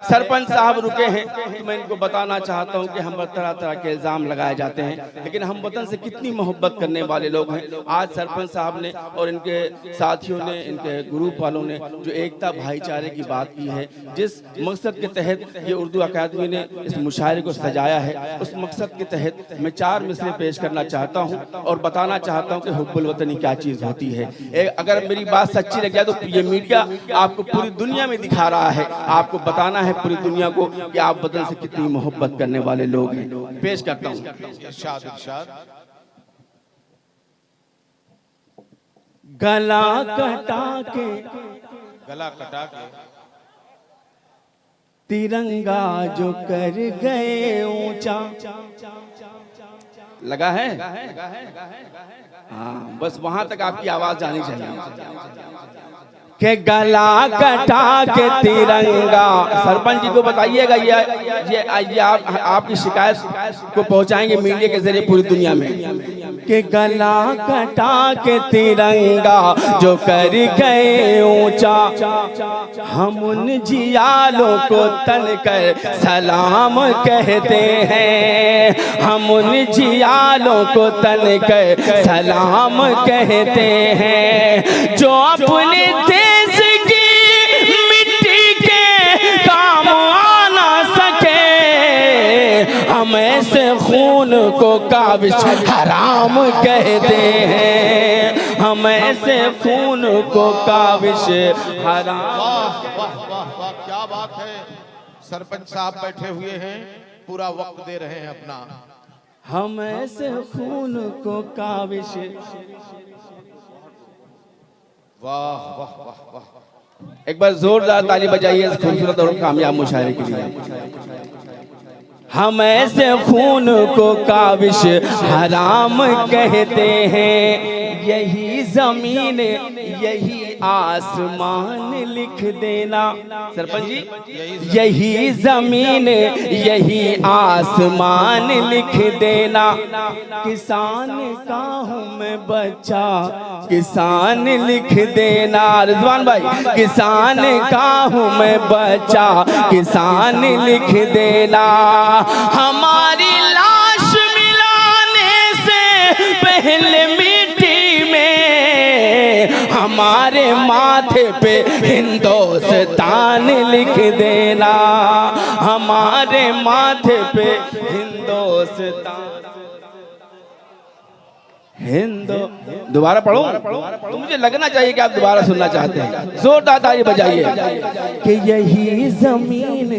सरपंच साहब रुके हैं तो मैं इनको बताना चाहता हूं कि हम पर तरह तरह के इल्ज़ाम लगाए जाते हैं, लेकिन हम वतन से कितनी मोहब्बत करने वाले लोग हैं। आज सरपंच साहब ने और इनके साथियों ने, इनके ग्रुप वालों ने जो एकता भाईचारे की बात की है, जिस मकसद के तहत ये उर्दू अकादमी ने इस मुशायरे को सजाया है, उस मकसद के तहत मैं 4 मिसरे पेश करना चाहता हूँ और बताना चाहता हूँ कि हुब्बुल वतनी क्या चीज़ होती है। अगर मेरी बात सच्ची लग जाए तो ये मीडिया आपको पूरी दुनिया में दिखा रहा है, आपको बताना है पूरी दुनिया को कि आप वतन से कितनी मोहब्बत करने वाले लोग हैं। पेश करता हूँ। गला कटा के तिरंगा जो कर गए ऊंचा, लगा है? हाँ, बस वहां तक आपकी आवाज जानी चाहिए कि गला कटा के तिरंगा। सरपंच जी को बताइएगा, ये आपकी शिकायत को पहुंचाएंगे मीडिया के जरिए पूरी दुनिया में कि गला कटा के तिरंगा जो कर गए ऊंचा, हम उन जियालों को तन कर सलाम कहते हैं, हम उन जियालों को तन कर सलाम कहते हैं, जो अपने देश की मिट्टी के काम आ सके, हम ऐसे खून को काबिश हराम कहते हैं, हम ऐसे खून को काबिश हराम। वाह वाह वाह वाह, क्या बात है। सरपंच साहब बैठे हुए हैं, पूरा वक्त दे रहे हैं अपना। हम ऐसे खून को काबिश। वाह वाह वाह वाह, एक बार जोरदार ताली बजाइए इस खूबसूरत और कामयाब मुशायरे के लिए। हम ऐसे खून को काबिश हराम कहते हैं, यही जमीन यही आसमान लिख देना। सरपंच जी, यही जमीन यही आसमान लिख देना, किसान का हूँ मैं बच्चा किसान लिख देना। रिजवान भाई, किसान का हूँ मैं बच्चा किसान लिख देना, हमारी लाश मिलाने से पहले मिट्टी में हमारे माथे पे हिंदुस्तान लिख देना, हमारे माथे पे हिंदुस्तान। दोबारा पढ़ो तो मुझे लगना चाहिए कि आप दोबारा सुनना चाहते हैं। जोरदार ताली बजाइए कि यही जमीन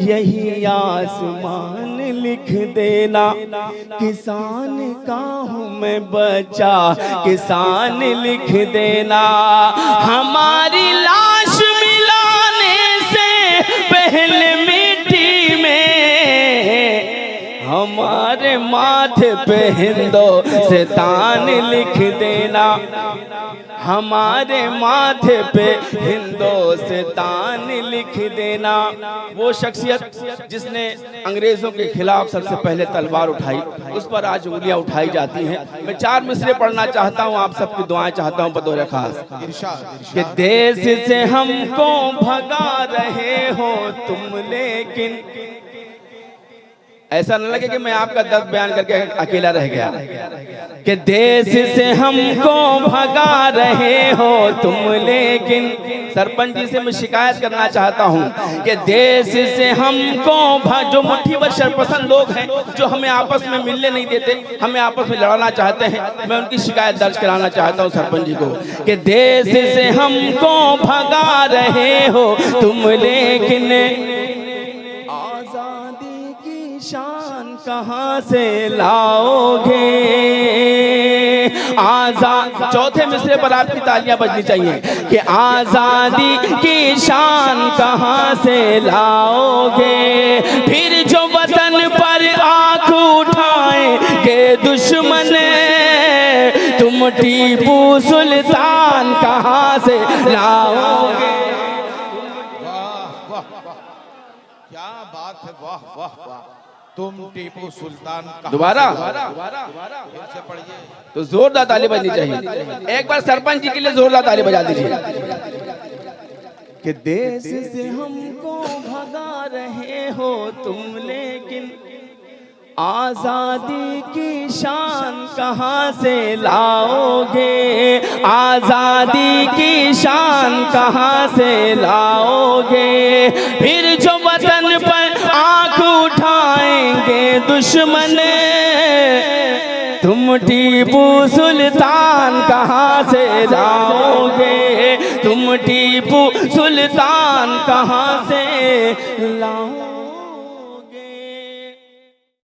यही आसमान लिख देना, किसान का हूँ मैं बच्चा किसान लिख देना, हमारी लाश मिलाने से पहले मिट्टी में हमारे माथे पे हिंदुस्तान लिख देना, हमारे माथे पे हिंदुस्तान लिख देना। वो शख्सियत जिसने अंग्रेजों के खिलाफ सबसे पहले तलवार उठाई, उस पर आज उंगलियां उठाई जाती हैं। मैं 4 मिसरे पढ़ना चाहता हूं, आप सबकी दुआएं चाहता हूं बतौर खास कि देश से हमको भगा रहे हो तुम, लेकिन ऐसा न लगे कि मैं आपका दर्द बयान करके अकेला रह गया, कि देश से हमको भगा रहे हो तुम, लेकिन सरपंच जी से मैं शिकायत करना चाहता हूं कि देश से हमको जो मुट्ठी भर शरपसंद लोग हैं, जो हमें आपस में मिलने नहीं देते, हमें आपस में लड़ना चाहते हैं, मैं उनकी शिकायत दर्ज कराना चाहता हूं सरपंच जी को कि देश से हमको भगा रहे हो तुम, लेकिन शान कहाँ से लाओगे, आजाद। चौथे मिसरे पर आपकी तालियां बजनी चाहिए कि आजादी की शान कहाँ से लाओगे, फिर जो वतन पर आंख उठाएंगे दुश्मन, तुम टीपू सुल्तान कहाँ से लाओगे। क्या बात है, वाह वाह वाह। तुम टीपू सुल्तान का दोबारा से पढ़िए तो जोरदार ताली बजनी चाहिए। एक बार सरपंच जी के लिए जोरदार ताली बजा दीजिए। कि देश से हमको भगा रहे हो तुम, लेकिन आजादी की शान कहाँ से लाओगे, आजादी की शान कहाँ से लाओगे। फिर जो वतन पर आंख उठाएंगे दुश्मन, तुम टीपू सुल्तान कहाँ से लाओगे, तुम टीपू सुल्तान कहाँ से लाओगे।